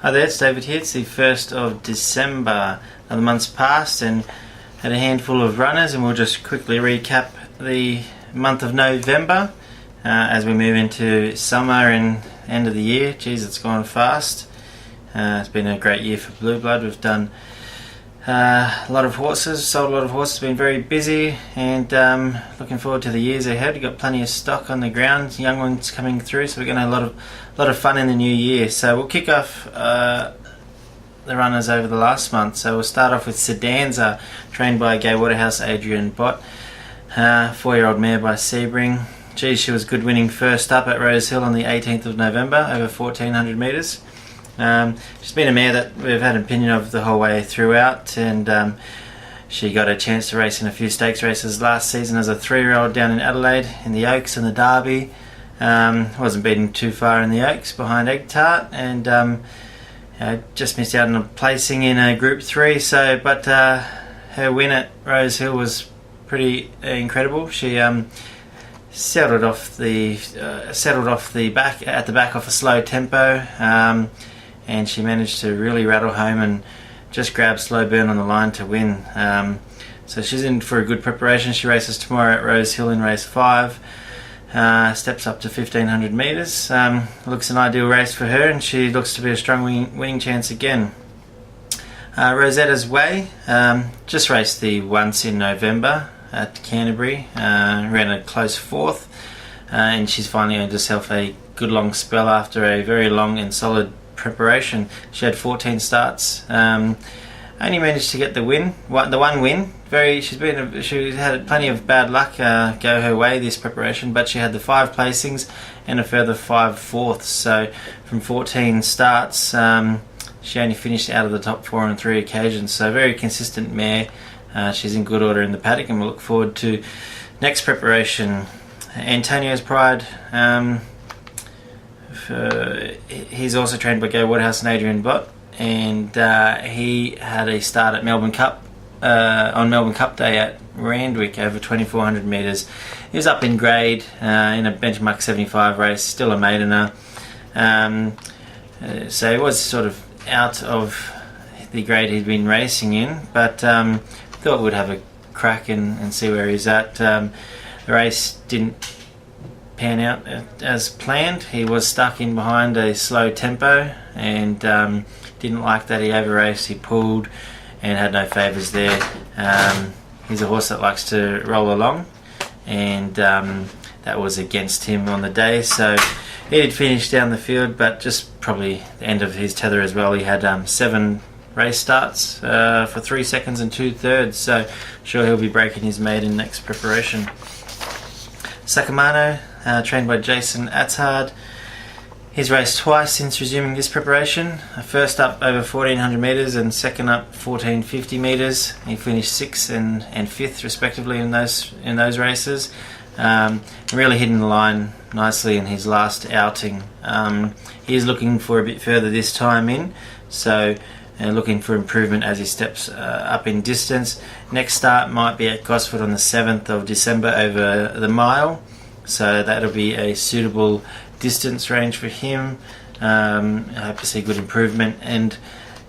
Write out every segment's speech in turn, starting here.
Hi there, it's David here. It's the 1st of December. Another month's passed and had a handful of runners, and we'll just quickly recap the month of November as we move into summer and end of the year. Geez, it's gone fast. It's been a great year for Blue Blood. We've done a lot of horses, sold a lot of horses, been very busy, and looking forward to the years ahead. We've got plenty of stock on the ground, young ones coming through, so we're going to have a lot of fun in the new year. So we'll kick off the runners over the last month. So we'll start off with Sedanza, trained by Gay Waterhouse Adrian Bott, 4-year-old mare by Sebring. Geez, she was good, winning first up at Rose Hill on the 18th of November over 1400 metres. She's been a mare that we've had an opinion of the whole way throughout, and she got a chance to race in a few stakes races last season as a 3-year-old down in Adelaide in the Oaks and the Derby. Wasn't beaten too far in the Oaks behind Egg Tart, and just missed out on a placing in Group 3. So, her win at Rose Hill was pretty incredible. She settled off the back at the back off a slow tempo. And she managed to really rattle home and just grab slow burn on the line to win. So she's in for a good preparation. She races tomorrow at Rose Hill in race 5. Steps up to 1500 metres. Looks an ideal race for her, and she looks to be a strong winning chance again. Rosetta's Way just raced the once in November at Canterbury. Ran a close 4th, and she's finally earned herself a good long spell after a very long and solid preparation. She had 14 starts, only managed to get the win, the one win. She had plenty of bad luck go her way this preparation, but she had the 5 placings and a further 5 fourths. So from 14 starts, she only finished out of the top 4 on 3 occasions. So very consistent mare. She's in good order in the paddock, and we'll look forward to next preparation. Antonio's Pride. He's also trained by Gay Waterhouse and Adrian Bott, and he had a start at Melbourne Cup on Melbourne Cup Day at Randwick over 2400 metres. He was up in grade in a benchmark 75 race, still a maidener. So he was sort of out of the grade he'd been racing in, but thought we'd have a crack and see where he's at. The race didn't pan out as planned. He was stuck in behind a slow tempo, and didn't like that. He over raced, he pulled, and had no favours there. He's a horse that likes to roll along, and that was against him on the day. So he did finish down the field, but just probably the end of his tether as well. He had 7 race starts for 3 seconds and 2/3, so sure he'll be breaking his maiden next preparation. Sacamano, trained by Jason Attard. He's raced twice since resuming this preparation. First up over 1400 metres and second up 1450 metres. He finished 6th and 5th respectively in those races. Really hitting the line nicely in his last outing. He is looking for a bit further this time in, so looking for improvement as he steps up in distance. Next start might be at Gosford on the 7th of December over the mile, so that'll be a suitable distance range for him. I hope to see good improvement, and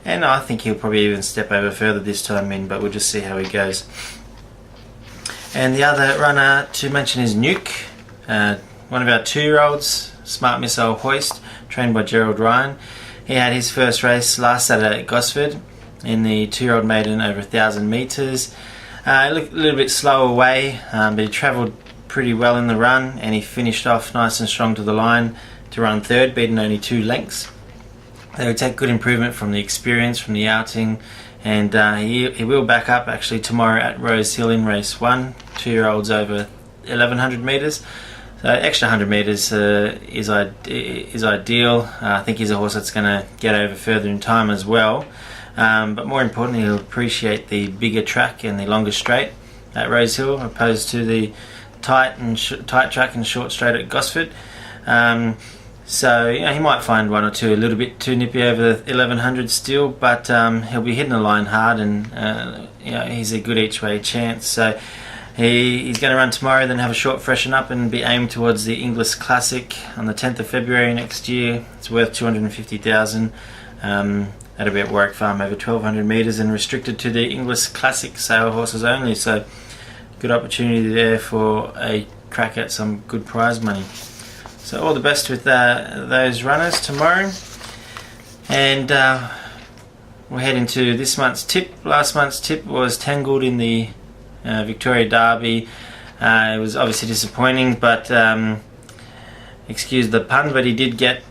I think he'll probably even step over further this time in, but we'll just see how he goes. And the other runner to mention is Nuke, one of our 2-year-olds, Smart Missile Hoist, trained by Gerald Ryan. He had his first race last Saturday at Gosford in the 2-year-old maiden over 1000 metres. He looked a little bit slow away, but he travelled pretty well in the run, and he finished off nice and strong to the line to run 3rd, beaten only 2 lengths. They would take good improvement from the experience from the outing, and he will back up actually tomorrow at Rose Hill in race 1, 2-year-olds over 1100 metres. So extra 100 metres is ideal. I think he's a horse that's going to get over further in time as well. But more importantly, he'll appreciate the bigger track and the longer straight at Rose Hill, opposed to the tight track and short straight at Gosford. So he might find one or two a little bit too nippy over the 1100 still, but he'll be hitting the line hard, and he's a good each way chance. So he's going to run tomorrow, then have a short freshen up and be aimed towards the Inglis Classic on the 10th of February next year. It's worth 250,000. That'll be at Warwick Farm, over 1200 metres and restricted to the English Classic sale horses only, so good opportunity there for a crack at some good prize money. So all the best with those runners tomorrow, and we'll head into this month's tip. Last month's tip was Tangled in the Victoria Derby. It was obviously disappointing, but excuse the pun, but he did get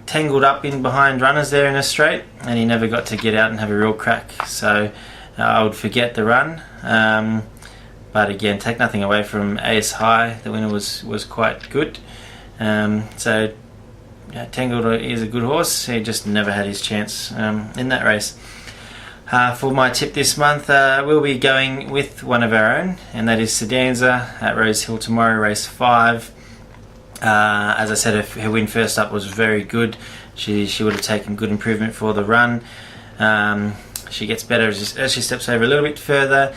tangled up in behind runners there in a straight, and he never got to get out and have a real crack, so I would forget the run. But again, take nothing away from Ace High, the winner was quite good. So Tangled is a good horse, he just never had his chance in that race. For my tip this month, we'll be going with one of our own, and that is Sedanza at Rose Hill tomorrow, race 5. As I said, her win first up was very good. She would have taken good improvement for the run. She gets better as she steps over a little bit further,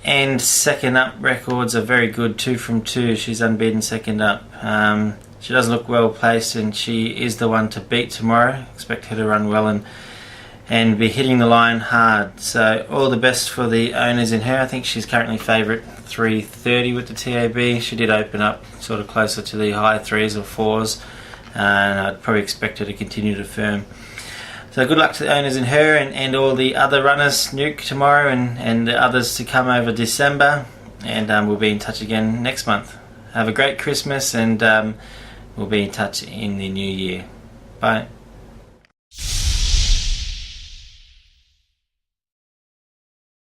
and second up records are very good, 2 from 2. She's unbeaten second up. She doesn't look well placed, and she is the one to beat tomorrow. Expect her to run well and be hitting the line hard. So all the best for the owners in her. I think she's currently favourite 330 with the TAB. She did open up sort of closer to the high 3s or 4s, and I'd probably expect her to continue to firm. So good luck to the owners in her and all the other runners, Nuke tomorrow and the others to come over December, and we'll be in touch again next month. Have a great Christmas, and we'll be in touch in the new year. Bye.